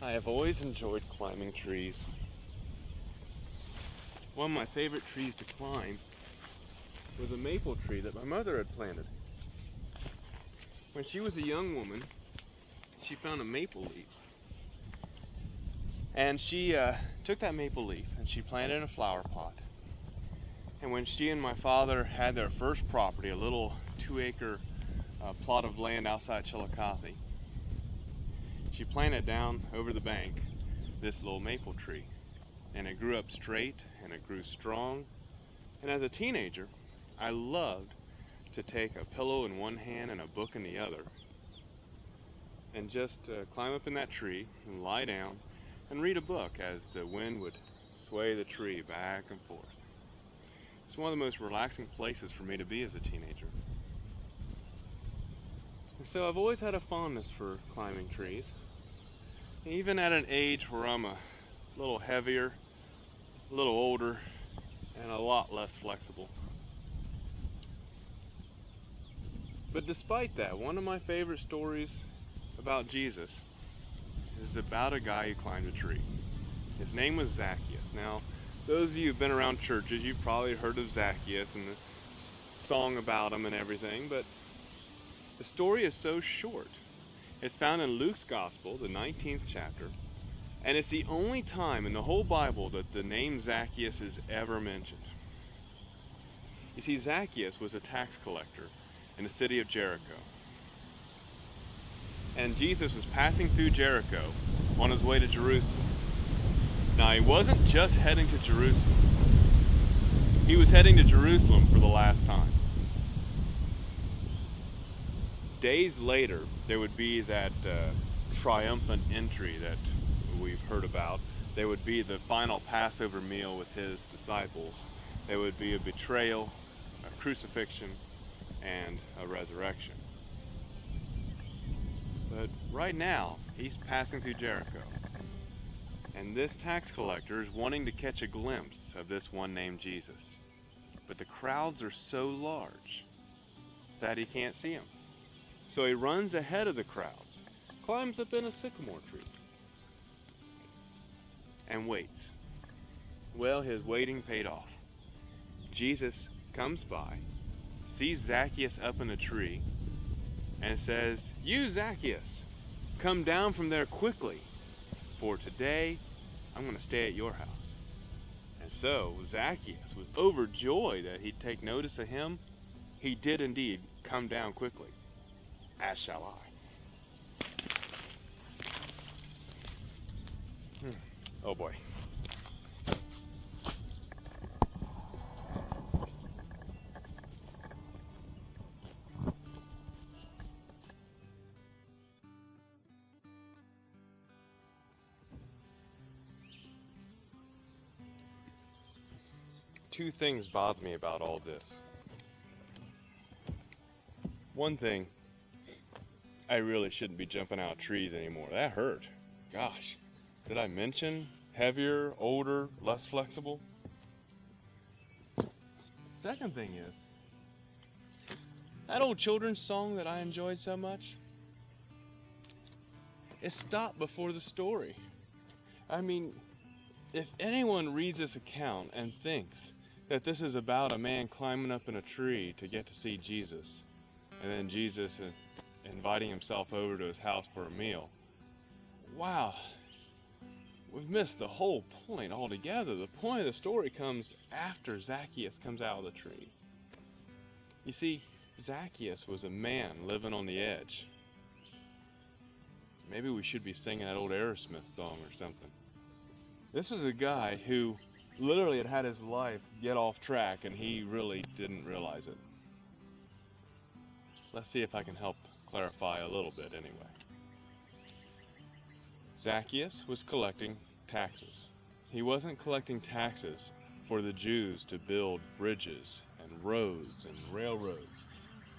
I have always enjoyed climbing trees. One of my favorite trees to climb was a maple tree that my mother had planted. When she was a young woman, she found a maple leaf. And she took that maple leaf and she planted it in a flower pot. And when she and my father had their first property, a little 2-acre plot of land outside Chillicothe, she planted down over the bank this little maple tree. And it grew up straight and it grew strong. And as a teenager, I loved to take a pillow in one hand and a book in the other and just climb up in that tree and lie down and read a book as the wind would sway the tree back and forth. It's one of the most relaxing places for me to be as a teenager. And so I've always had a fondness for climbing trees. Even at an age where I'm a little heavier, a little older, and a lot less flexible. But despite that, one of my favorite stories about Jesus is about a guy who climbed a tree. His name was Zaccheus. Now, those of you who've been around churches, you've probably heard of Zaccheus and the song about him and everything, but the story is so short. It's found in Luke's Gospel, the 19th chapter, and it's the only time in the whole Bible that the name Zaccheus is ever mentioned. You see, Zaccheus was a tax collector in the city of Jericho. And Jesus was passing through Jericho on his way to Jerusalem. Now, he wasn't just heading to Jerusalem. He was heading to Jerusalem for the last time. Days later, there would be that triumphant entry that we've heard about. There would be the final Passover meal with his disciples. There would be a betrayal, a crucifixion, and a resurrection. But right now, he's passing through Jericho. And this tax collector is wanting to catch a glimpse of this one named Jesus. But the crowds are so large that he can't see him. So he runs ahead of the crowds, climbs up in a sycamore tree, and waits. Well, his waiting paid off. Jesus comes by, sees Zaccheus up in a tree, and says, "You, Zaccheus, come down from there quickly, for today I'm going to stay at your house." And so Zaccheus was overjoyed that he'd take notice of him. He did indeed come down quickly, as shall I. Oh boy. Two things bother me about all this. One thing, I really shouldn't be jumping out of trees anymore. That hurt. Gosh, did I mention heavier, older, less flexible? Second thing is, that old children's song that I enjoyed so much, it stopped before the story. I mean, if anyone reads this account and thinks that this is about a man climbing up in a tree to get to see Jesus, and then Jesus inviting himself over to his house for a meal, wow, we've missed the whole point altogether. The point of the story comes after Zaccheus comes out of the tree. You see, Zaccheus was a man living on the edge. Maybe we should be singing that old Aerosmith song or something. This was a guy who literally had his life get off track, and he really didn't realize it. Let's see if I can help clarify a little bit anyway. Zaccheus was collecting taxes. He wasn't collecting taxes for the Jews to build bridges and roads and railroads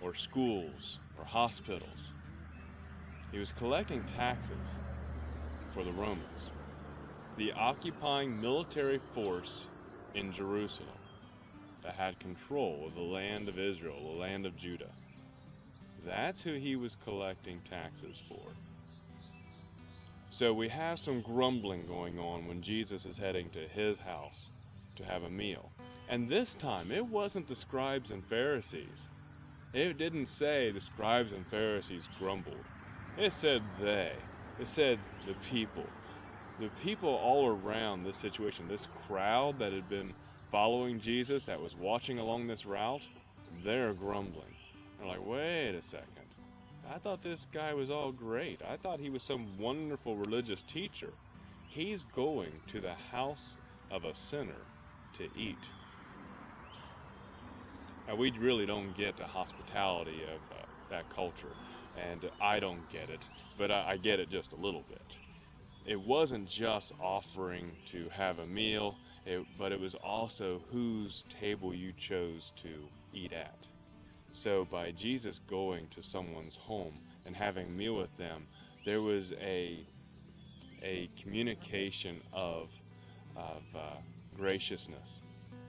or schools or hospitals. He was collecting taxes for the Romans, the occupying military force in Jerusalem that had control of the land of Israel, the land of Judah. That's who he was collecting taxes for. So we have some grumbling going on when Jesus is heading to his house to have a meal. And this time, it wasn't the scribes and Pharisees. It didn't say the scribes and Pharisees grumbled. It said they. It said the people. The people all around this situation, this crowd that had been following Jesus, that was watching along this route, they're grumbling. They're like, wait a second. I thought this guy was all great. I thought he was some wonderful religious teacher. He's going to the house of a sinner to eat. Now, we really don't get the hospitality of that culture, and I don't get it, but I get it just a little bit. It wasn't just offering to have a meal, but it was also whose table you chose to eat at. So by Jesus going to someone's home and having a meal with them, there was a communication of graciousness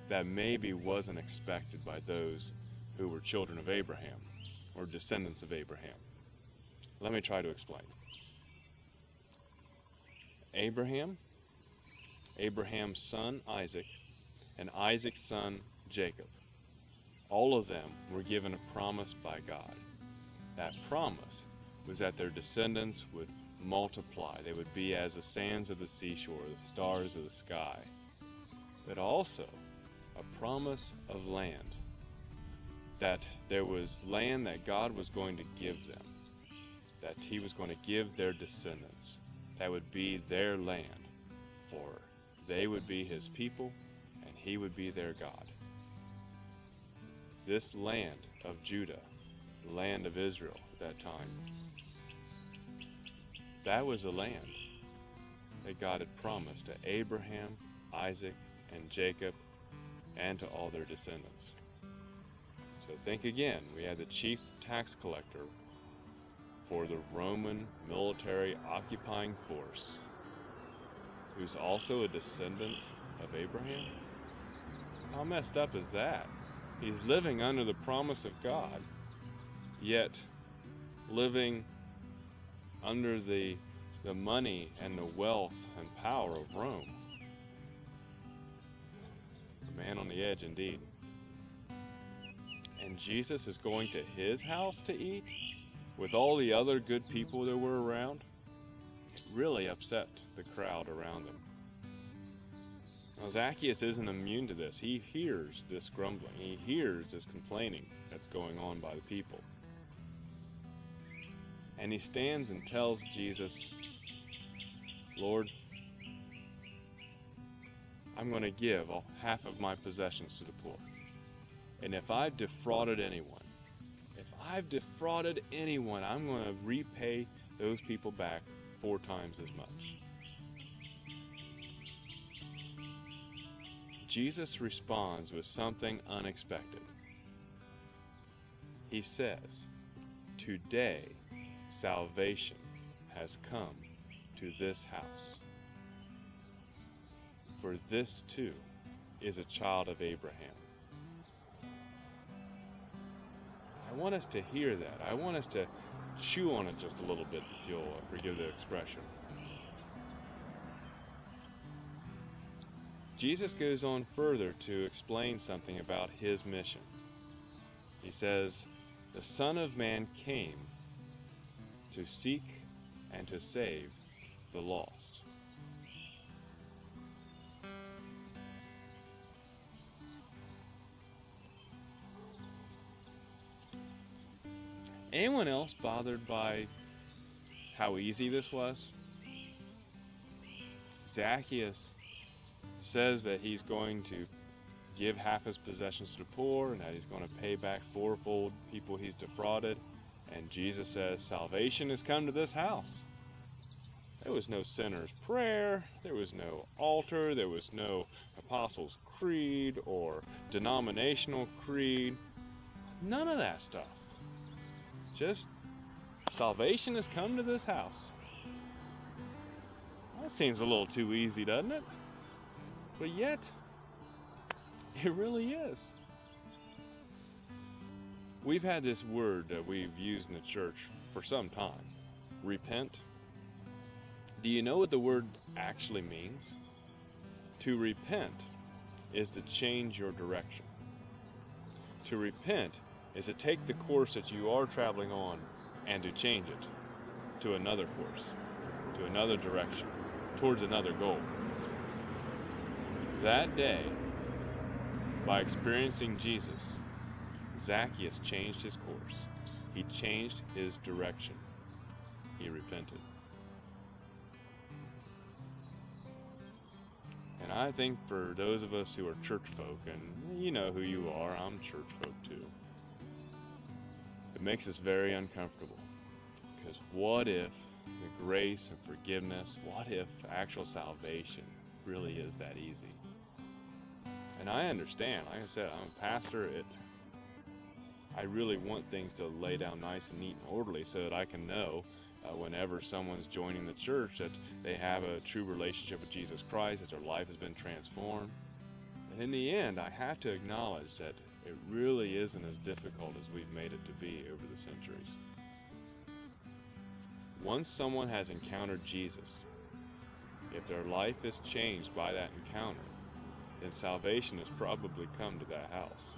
that maybe wasn't expected by those who were children of Abraham or descendants of Abraham. Let me try to explain. Abraham's son Isaac, and Isaac's son Jacob. All of them were given a promise by God. That promise was that their descendants would multiply. They would be as the sands of the seashore, the stars of the sky. But also a promise of land. That there was land that God was going to give them. That he was going to give their descendants. That would be their land. For they would be his people and he would be their God. This land of Judah, the land of Israel at that time, that was a land that God had promised to Abraham, Isaac, and Jacob, and to all their descendants. So think again, we had the chief tax collector for the Roman military occupying force, who's also a descendant of Abraham. How messed up is that? He's living under the promise of God, yet living under the money and the wealth and power of Rome. A man on the edge indeed. And Jesus is going to his house to eat with all the other good people that were around. It really upset the crowd around him. Now, Zaccheus isn't immune to this. He hears this grumbling. He hears this complaining that's going on by the people. And he stands and tells Jesus, Lord, I'm going to give half of my possessions to the poor. And if I've defrauded anyone, I'm going to repay those people back 4 times as much. Jesus responds with something unexpected. He says, today salvation has come to this house. For this too is a child of Abraham. I want us to hear that. I want us to chew on it just a little bit, if you'll forgive the expression. Jesus goes on further to explain something about his mission. He says, the Son of Man came to seek and to save the lost. Anyone else bothered by how easy this was? Zaccheus says that he's going to give half his possessions to the poor and that he's going to pay back 4-fold people he's defrauded. And Jesus says, salvation has come to this house. There was no sinner's prayer, there was no altar, there was no Apostles' Creed or denominational creed. None of that stuff. Just salvation has come to this house. That seems a little too easy, doesn't it? But yet, it really is. We've had this word that we've used in the church for some time. Repent. Do you know what the word actually means? To repent is to change your direction. To repent is to take the course that you are traveling on and to change it to another course, to another direction, towards another goal. That day, by experiencing Jesus, Zaccheus changed his course. He changed his direction. He repented. And I think for those of us who are church folk, and you know who you are, I'm church folk too, it makes us very uncomfortable. Because what if the grace and forgiveness, what if actual salvation really is that easy? And I understand, like I said, I'm a pastor. I really want things to lay down nice and neat and orderly so that I can know whenever someone's joining the church that they have a true relationship with Jesus Christ, that their life has been transformed. And in the end, I have to acknowledge that it really isn't as difficult as we've made it to be over the centuries. Once someone has encountered Jesus, if their life is changed by that encounter, then salvation has probably come to that house.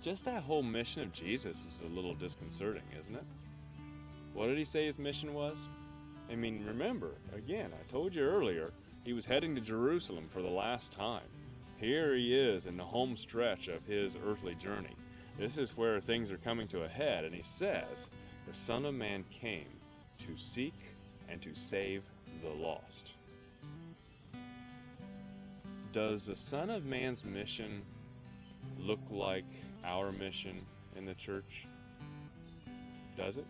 Just that whole mission of Jesus is a little disconcerting, isn't it? What did he say his mission was? I mean, remember, again, I told you earlier, he was heading to Jerusalem for the last time. Here he is in the home stretch of his earthly journey. This is where things are coming to a head, and he says, the Son of Man came to seek and to save the lost. Does the Son of Man's mission look like our mission in the church? Does it?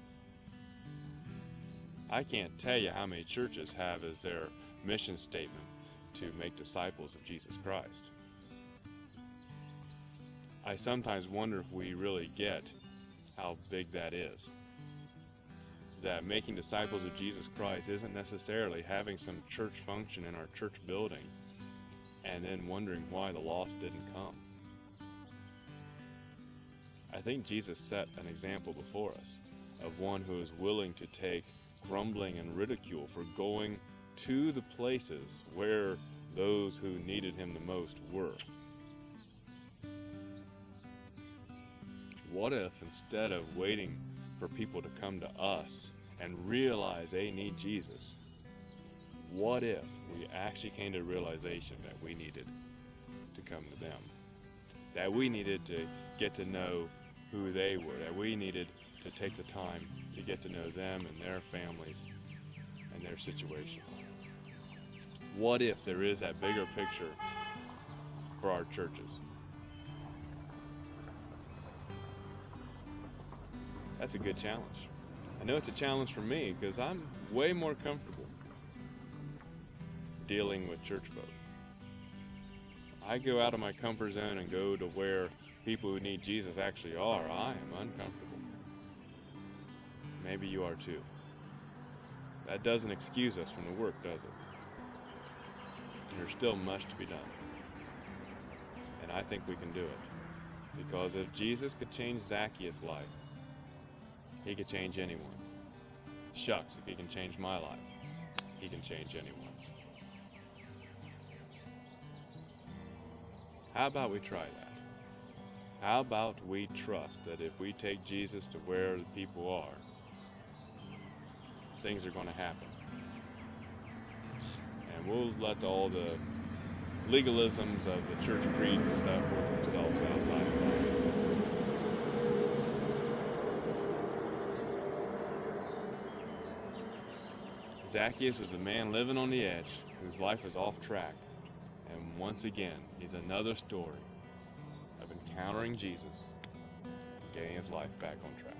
I can't tell you how many churches have as their mission statement to make disciples of Jesus Christ. I sometimes wonder if we really get how big that is. That making disciples of Jesus Christ isn't necessarily having some church function in our church building and then wondering why the lost didn't come. I think Jesus set an example before us of one who is willing to take grumbling and ridicule for going to the places where those who needed him the most were. What if instead of waiting for people to come to us and realize they need Jesus, what if we actually came to the realization that we needed to come to them? That we needed to get to know who they were, that we needed to take the time to get to know them and their families and their situation. What if there is that bigger picture for our churches? That's a good challenge. I know it's a challenge for me because I'm way more comfortable dealing with church folk. I go out of my comfort zone and go to where people who need Jesus actually are. I am uncomfortable. Maybe you are too. That doesn't excuse us from the work, does it? And there's still much to be done. And I think we can do it. Because if Jesus could change Zaccheus' life, he could change anyone's. Shucks, if he can change my life, he can change anyone's. How about we try that? How about we trust that if we take Jesus to where the people are, things are going to happen. And we'll let all the legalisms of the church creeds and stuff work themselves out by and by. Zaccheus was a man living on the edge whose life was off track. And once again, he's another story of encountering Jesus and getting his life back on track.